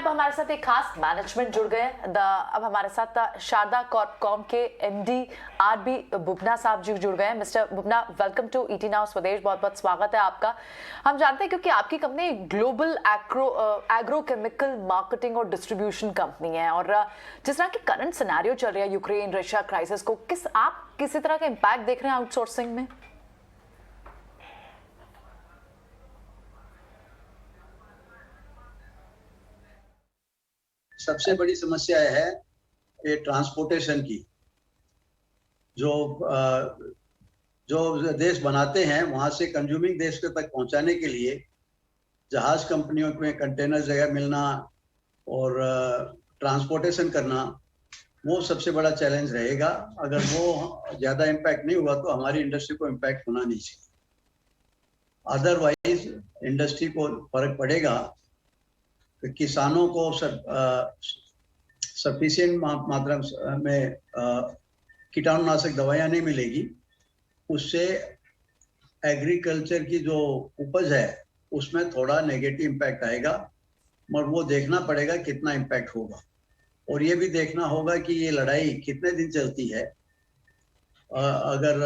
अब हमारे साथ एक खास मैनेजमेंट जुड़ गए। अब हमारे साथ शारदा कॉर्पकॉम के एमडी आरबी बुबना साहब जी जुड़ गए हैं। Mister Bubna, welcome to ET now Swadesh, बहुत बहुत स्वागत है आपका। हम जानते हैं क्योंकि आपकी कंपनी ग्लोबल एग्रोकेमिकल मार्केटिंग और डिस्ट्रीब्यूशन कंपनी है, और जिस तरह की करंट सिनेरियो चल रहा है यूक्रेन रशिया क्राइसिस को, आप किसी तरह का इम्पैक्ट देख रहे हैं आउटसोर्सिंग में? सबसे बड़ी समस्या है ये ट्रांसपोर्टेशन की। जो देश बनाते हैं वहां से कंज्यूमिंग देश के तक पहुंचाने के लिए जहाज कंपनियों में कंटेनर जगह मिलना और ट्रांसपोर्टेशन करना, वो सबसे बड़ा चैलेंज रहेगा। अगर वो ज्यादा इम्पैक्ट नहीं हुआ तो हमारी इंडस्ट्री को इम्पैक्ट होना नहीं चाहिए। अदरवाइज इंडस्ट्री को फर्क पड़ेगा। किसानों को सफिशिएंट मात्रा में कीटाणुनाशक दवाइयाँ नहीं मिलेगी, उससे एग्रीकल्चर की जो उपज है उसमें थोड़ा नेगेटिव इम्पैक्ट आएगा, मगर वो देखना पड़ेगा कितना इम्पैक्ट होगा। और ये भी देखना होगा कि ये लड़ाई कितने दिन चलती है। अगर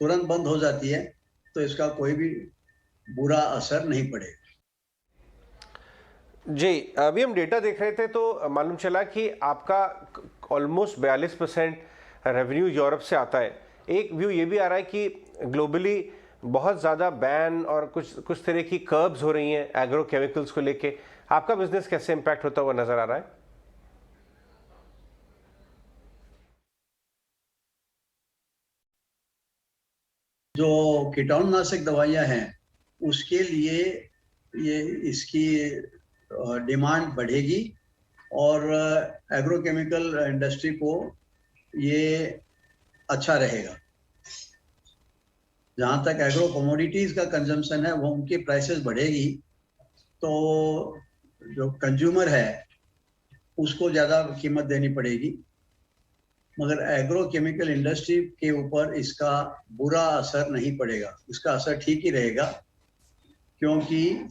तुरंत बंद हो जाती है तो इसका कोई भी बुरा असर नहीं पड़ेगा। जी, अभी हम डेटा देख रहे थे तो मालूम चला कि आपका ऑलमोस्ट 42% रेवेन्यू यूरोप से आता है। एक व्यू ये भी आ रहा है कि ग्लोबली बहुत ज़्यादा बैन और कुछ तरह की कर्ब्स हो रही हैं एग्रो केमिकल्स को लेके। आपका बिजनेस कैसे इम्पैक्ट होता हुआ नजर आ रहा है? जो कीटाणुनाशक दवाइयाँ हैं उसके लिए ये इसकी डिमांड बढ़ेगी और एग्रोकेमिकल इंडस्ट्री को ये अच्छा रहेगा। जहाँ तक एग्रो कमोडिटीज का कंजम्पशन है वो उनकी प्राइसेस बढ़ेगी तो जो कंज्यूमर है उसको ज़्यादा कीमत देनी पड़ेगी, मगर एग्रो केमिकल इंडस्ट्री के ऊपर इसका बुरा असर नहीं पड़ेगा। इसका असर ठीक ही रहेगा क्योंकि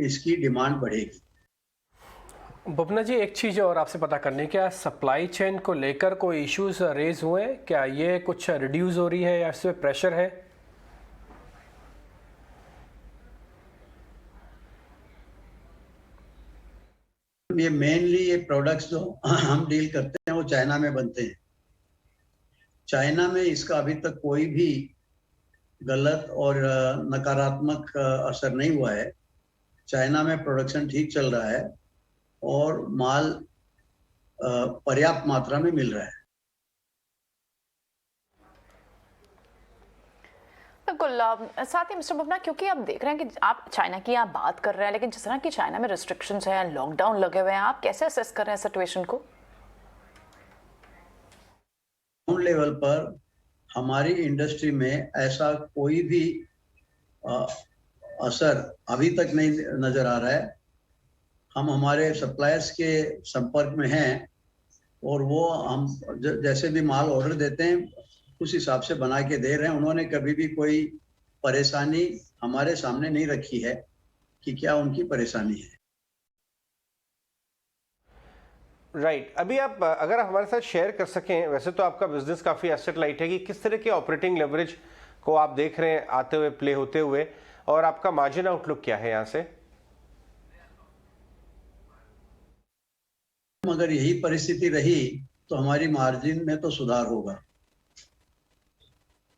इसकी डिमांड बढ़ेगी। बुबना जी, एक चीज़ और आपसे पता करनी, क्या सप्लाई चेन को लेकर कोई इश्यूज रेज हुए हैं? क्या ये कुछ रिड्यूस हो रही है या इसमें प्रेशर है? ये मेनली ये प्रोडक्ट्स जो हम डील करते हैं वो चाइना में बनते हैं। चाइना में इसका अभी तक कोई भी गलत और नकारात्मक असर नहीं हुआ है। चाइना में प्रोडक्शन ठीक चल रहा है और माल पर्याप्त मात्रा में मिल रहा है। बिल्कुल। साथ ही मिस्टर बुबना, क्योंकि आप देख रहे हैं कि आप चाइना की आप बात कर रहे हैं, लेकिन जिस तरह की चाइना में रिस्ट्रिक्शंस हैं, लॉकडाउन लगे हुए हैं, आप कैसे असेस कर रहे हैं सिचुएशन को? ग्राउंड लेवल पर हमारी इंडस्ट्री में ऐसा कोई भी असर अभी तक नहीं नजर आ रहा है। हम हमारे सप्लायर्स के संपर्क में हैं और वो हम जैसे भी माल ऑर्डर देते हैं उस हिसाब से बना के दे रहे हैं। उन्होंने कभी भी कोई परेशानी हमारे सामने नहीं रखी है कि क्या उनकी परेशानी है। राइट। अभी आप अगर आप हमारे साथ शेयर कर सकें, वैसे तो आपका बिजनेस काफ़ी एसेट लाइट है, कि किस तरह के ऑपरेटिंग लेवरेज को आप देख रहे हैं आते हुए, प्ले होते हुए, और आपका मार्जिन आउटलुक क्या है यहाँ से? अगर यही परिस्थिति रही तो हमारी मार्जिन में तो सुधार होगा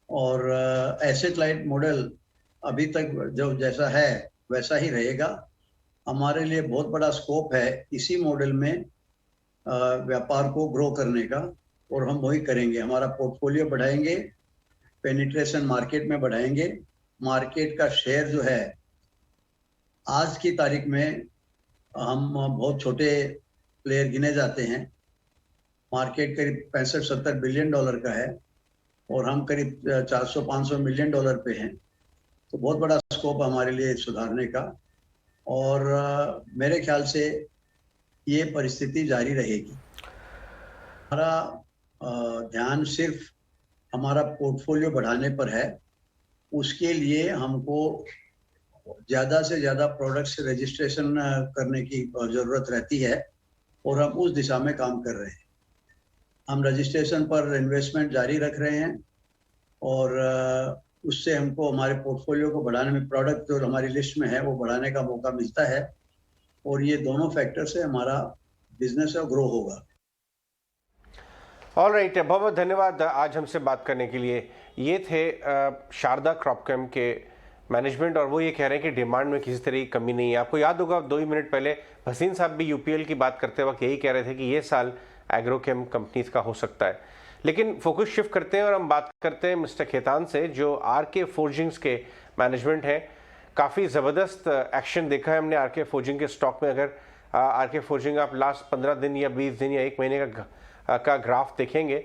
और एसेट लाइट मॉडल अभी तक जो जैसा है वैसा ही रहेगा। हमारे लिए बहुत बड़ा स्कोप है इसी मॉडल में व्यापार को ग्रो करने का, और हम वही करेंगे। हमारा पोर्टफोलियो बढ़ाएंगे, पेनिट्रेशन मार्केट में बढ़ाएंगे। मार्केट का शेयर जो है आज की तारीख में हम बहुत छोटे प्लेयर गिने जाते हैं। मार्केट करीब 65-70 बिलियन डॉलर का है और हम करीब 400-500 मिलियन डॉलर पे हैं। तो बहुत बड़ा स्कोप हमारे लिए सुधारने का, और मेरे ख्याल से ये परिस्थिति जारी रहेगी। हमारा ध्यान सिर्फ हमारा पोर्टफोलियो बढ़ाने पर है। उसके लिए हमको ज़्यादा से ज़्यादा प्रोडक्ट्स रजिस्ट्रेशन करने की ज़रूरत रहती है और हम उस दिशा में काम कर रहे हैं। हम रजिस्ट्रेशन पर इन्वेस्टमेंट जारी रख रहे हैं और उससे हमको हमारे पोर्टफोलियो को बढ़ाने में, प्रोडक्ट जो हमारी लिस्ट में है वो बढ़ाने का मौका मिलता है और ये दोनों फैक्टर से हमारा बिजनेस है ग्रो होगा। ऑल राइट, बहुत बहुत धन्यवाद आज हमसे बात करने के लिए। ये थे शारदा क्रॉपकेम के मैनेजमेंट और वो ये कह रहे हैं कि डिमांड में किसी तरह की कमी नहीं है। आपको याद होगा 2 ही मिनट पहले भसीन साहब भी यूपीएल की बात करते वक्त यही कह रहे थे कि ये साल एग्रोकेम कंपनीज का हो सकता है। लेकिन फोकस शिफ्ट करते हैं और हम बात करते हैं मिस्टर खेतान से, जो आरके फोर्जिंग्स के मैनेजमेंट हैं। काफ़ी ज़बरदस्त एक्शन देखा है हमने आरके फोर्जिंग के स्टॉक में। अगर आरके फोर्जिंग आप लास्ट 15 दिन या 20 दिन या 1 महीने का ग्राफ देखेंगे